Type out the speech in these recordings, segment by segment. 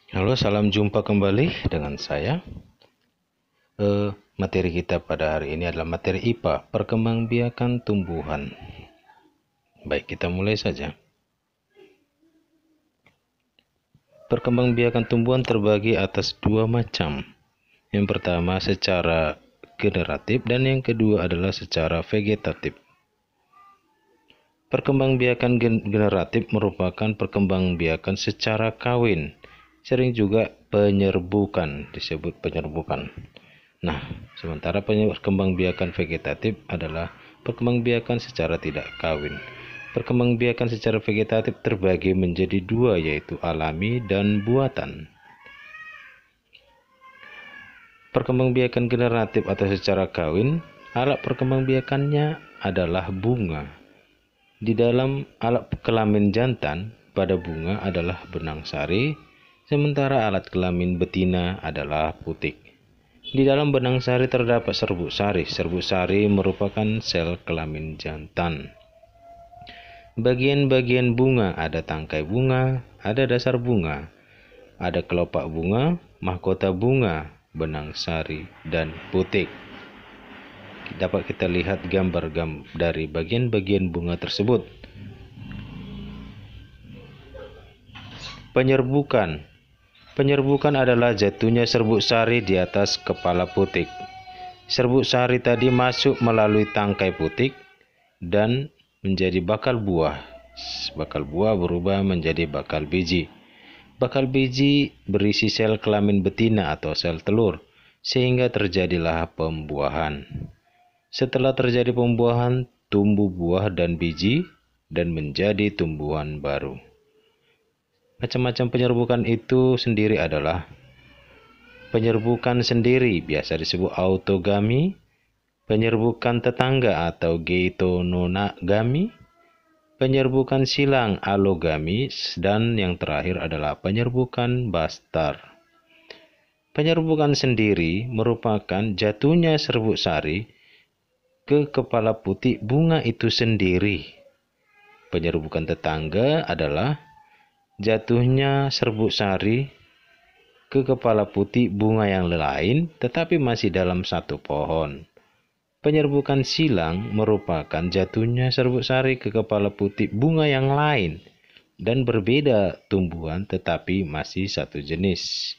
Halo, salam jumpa kembali dengan saya. Materi kita pada hari ini adalah materi IPA, perkembangbiakan tumbuhan. Baik, kita mulai saja. Perkembangbiakan tumbuhan terbagi atas dua macam. Yang pertama secara generatif dan yang kedua adalah secara vegetatif. Perkembangbiakan generatif merupakan perkembangbiakan secara kawin. Sering juga penyerbukan, disebut penyerbukan. Nah, sementara perkembangbiakan vegetatif adalah perkembangbiakan secara tidak kawin. Perkembangbiakan secara vegetatif terbagi menjadi dua, yaitu alami dan buatan. Perkembangbiakan generatif atau secara kawin, alat perkembangbiakannya adalah bunga. Di dalam alat kelamin jantan pada bunga adalah benang sari, sementara alat kelamin betina adalah putik. Di dalam benang sari terdapat serbuk sari. Serbuk sari merupakan sel kelamin jantan. Bagian-bagian bunga ada tangkai bunga, ada dasar bunga, ada kelopak bunga, mahkota bunga, benang sari, dan putik. Dapat kita lihat gambar dari bagian-bagian bunga tersebut. Penyerbukan. Penyerbukan adalah jatuhnya serbuk sari di atas kepala putik. Serbuk sari tadi masuk melalui tangkai putik dan menjadi bakal buah. Bakal buah berubah menjadi bakal biji. Bakal biji berisi sel kelamin betina atau sel telur, sehingga terjadilah pembuahan. Setelah terjadi pembuahan, tumbuh buah dan biji dan menjadi tumbuhan baru. Macam-macam penyerbukan itu sendiri adalah penyerbukan sendiri, biasa disebut autogami, penyerbukan tetangga atau geitonogami, penyerbukan silang allogami, dan yang terakhir adalah penyerbukan bastar. Penyerbukan sendiri merupakan jatuhnya serbuk sari ke kepala putik bunga itu sendiri. Penyerbukan tetangga adalah jatuhnya serbuk sari ke kepala putik bunga yang lain tetapi masih dalam satu pohon. Penyerbukan silang merupakan jatuhnya serbuk sari ke kepala putik bunga yang lain dan berbeda tumbuhan tetapi masih satu jenis.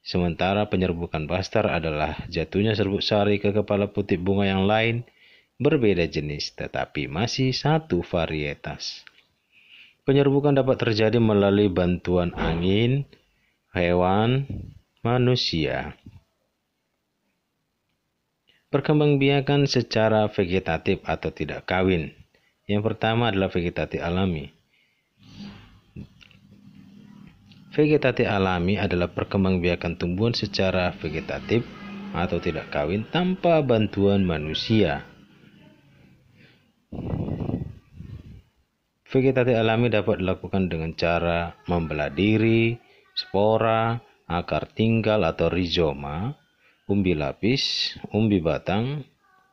Sementara penyerbukan bastar adalah jatuhnya serbuk sari ke kepala putik bunga yang lain berbeda jenis tetapi masih satu varietas. Penyerbukan dapat terjadi melalui bantuan angin, hewan, manusia. Perkembangbiakan secara vegetatif atau tidak kawin. Yang pertama adalah vegetatif alami. Vegetatif alami adalah perkembangbiakan tumbuhan secara vegetatif atau tidak kawin tanpa bantuan manusia. Vegetatif alami dapat dilakukan dengan cara membelah diri, spora, akar tinggal atau rizoma, umbi lapis, umbi batang,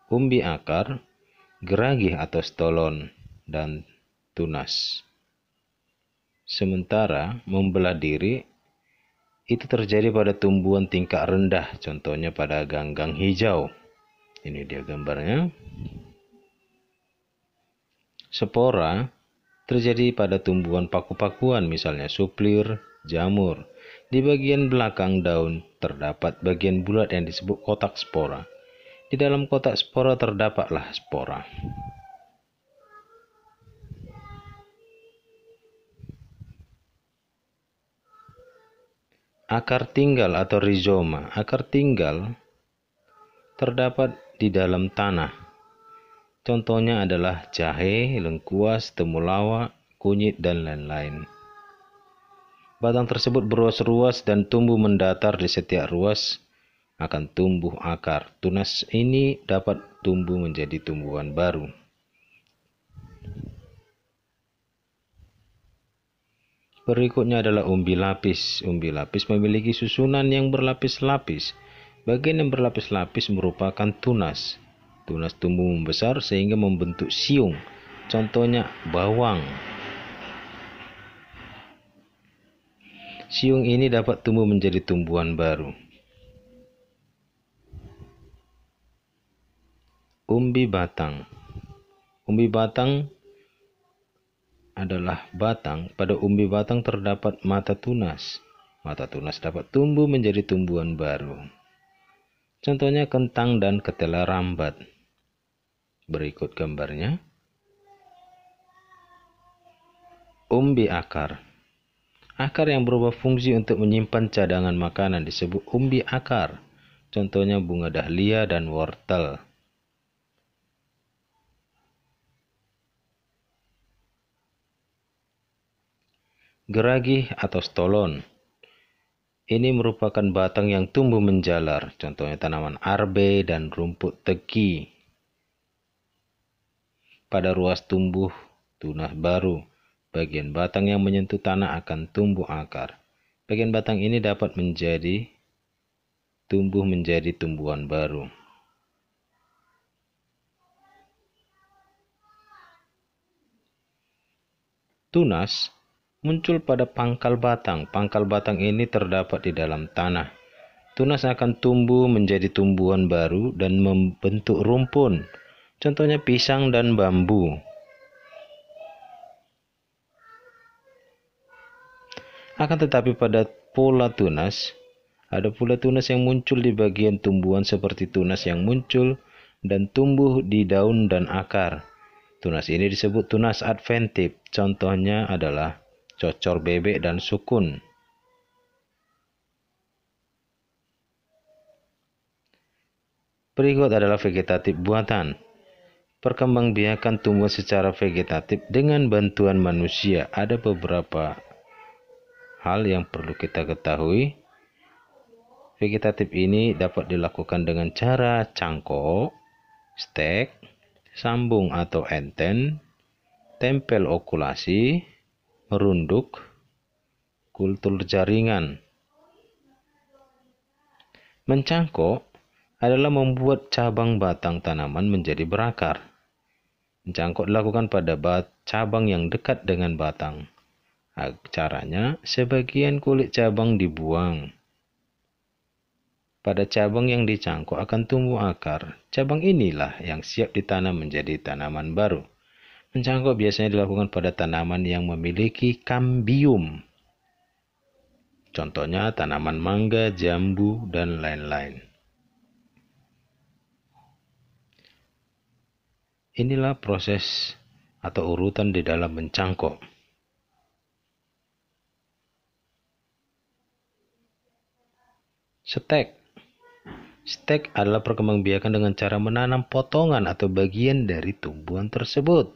umbi akar, geragih atau stolon, dan tunas. Sementara membelah diri itu terjadi pada tumbuhan tingkat rendah, contohnya pada ganggang hijau. Ini dia gambarnya. Spora terjadi pada tumbuhan paku-pakuan, misalnya suplir, jamur. Di bagian belakang daun terdapat bagian bulat yang disebut kotak spora. Di dalam kotak spora terdapatlah spora. Akar tinggal atau rizoma. Akar tinggal terdapat di dalam tanah. Contohnya adalah jahe, lengkuas, temulawak, kunyit, dan lain-lain. Batang tersebut beruas-ruas dan tumbuh mendatar. Di setiap ruas akan tumbuh akar. Tunas ini dapat tumbuh menjadi tumbuhan baru. Berikutnya adalah umbi lapis. Umbi lapis memiliki susunan yang berlapis-lapis. Bagian yang berlapis-lapis merupakan tunas. Tunas tumbuh membesar sehingga membentuk siung. Contohnya bawang. siung ini dapat tumbuh menjadi tumbuhan baru. Umbi batang. Umbi batang adalah batang. Pada umbi batang terdapat mata tunas. Mata tunas dapat tumbuh menjadi tumbuhan baru. Contohnya kentang dan ketela rambat. Berikut gambarnya. Umbi akar. Akar yang berubah fungsi untuk menyimpan cadangan makanan disebut umbi akar. Contohnya bunga dahlia dan wortel. Geragih atau stolon. Ini merupakan batang yang tumbuh menjalar, contohnya tanaman arbe dan rumput teki. Pada ruas tumbuh tunas baru, bagian batang yang menyentuh tanah akan tumbuh akar. Bagian batang ini dapat tumbuh menjadi tumbuhan baru. Tunas muncul pada pangkal batang. Pangkal batang ini terdapat di dalam tanah. Tunas akan tumbuh menjadi tumbuhan baru dan membentuk rumpun. Contohnya pisang dan bambu. Akan tetapi pada pola tunas, ada pula tunas yang muncul di bagian tumbuhan seperti tunas yang muncul dan tumbuh di daun dan akar. Tunas ini disebut tunas adventif. Contohnya adalah cocor bebek dan sukun. Berikut adalah vegetatif buatan. Perkembangbiakan tumbuhan secara vegetatif dengan bantuan manusia. Ada beberapa hal yang perlu kita ketahui. Vegetatif ini dapat dilakukan dengan cara cangkok, stek, sambung atau enten, tempel okulasi, merunduk, kultur jaringan. Mencangkok adalah membuat cabang batang tanaman menjadi berakar. Mencangkok dilakukan pada cabang yang dekat dengan batang. Caranya, sebagian kulit cabang dibuang. Pada cabang yang dicangkok akan tumbuh akar. Cabang inilah yang siap ditanam menjadi tanaman baru. Mencangkok biasanya dilakukan pada tanaman yang memiliki kambium. Contohnya tanaman mangga, jambu, dan lain-lain. Inilah proses atau urutan di dalam mencangkok. Stek. Stek adalah perkembangbiakan dengan cara menanam potongan atau bagian dari tumbuhan tersebut.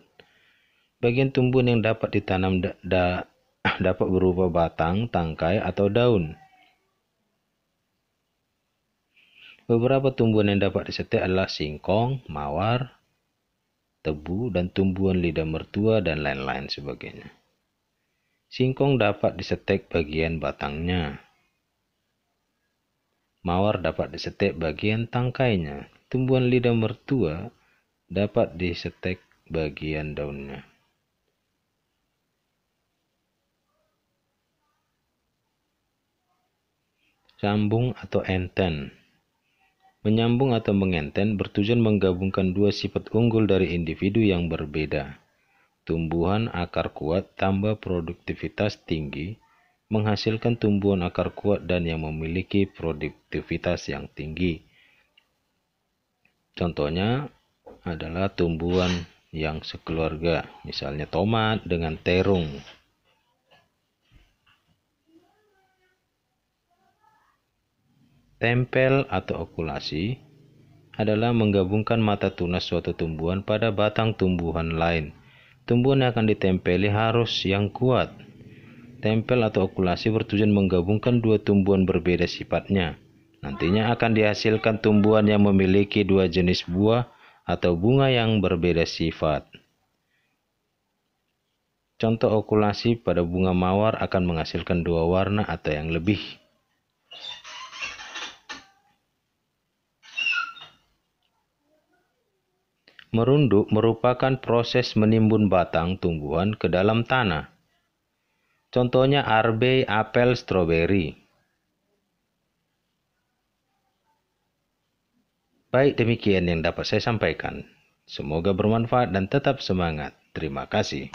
Bagian tumbuhan yang dapat ditanam dapat berupa batang, tangkai, atau daun. Beberapa tumbuhan yang dapat disetek adalah singkong, mawar, tebu, dan tumbuhan lidah mertua, dan lain-lain sebagainya. Singkong dapat disetek bagian batangnya. Mawar dapat disetek bagian tangkainya. Tumbuhan lidah mertua dapat disetek bagian daunnya. Sambung atau enten. Menyambung atau mengenten bertujuan menggabungkan dua sifat unggul dari individu yang berbeda. Tumbuhan akar kuat tambah produktivitas tinggi, menghasilkan tumbuhan akar kuat dan yang memiliki produktivitas yang tinggi. Contohnya adalah tumbuhan yang sekeluarga, misalnya tomat dengan terung. Tempel atau okulasi adalah menggabungkan mata tunas suatu tumbuhan pada batang tumbuhan lain. Tumbuhan yang akan ditempeli harus yang kuat. Tempel atau okulasi bertujuan menggabungkan dua tumbuhan berbeda sifatnya. Nantinya akan dihasilkan tumbuhan yang memiliki dua jenis buah atau bunga yang berbeda sifat. Contoh okulasi pada bunga mawar akan menghasilkan dua warna atau yang lebih. Merunduk merupakan proses menimbun batang tumbuhan ke dalam tanah. Contohnya arbe, apel, stroberi. Baik, demikian yang dapat saya sampaikan. Semoga bermanfaat dan tetap semangat. Terima kasih.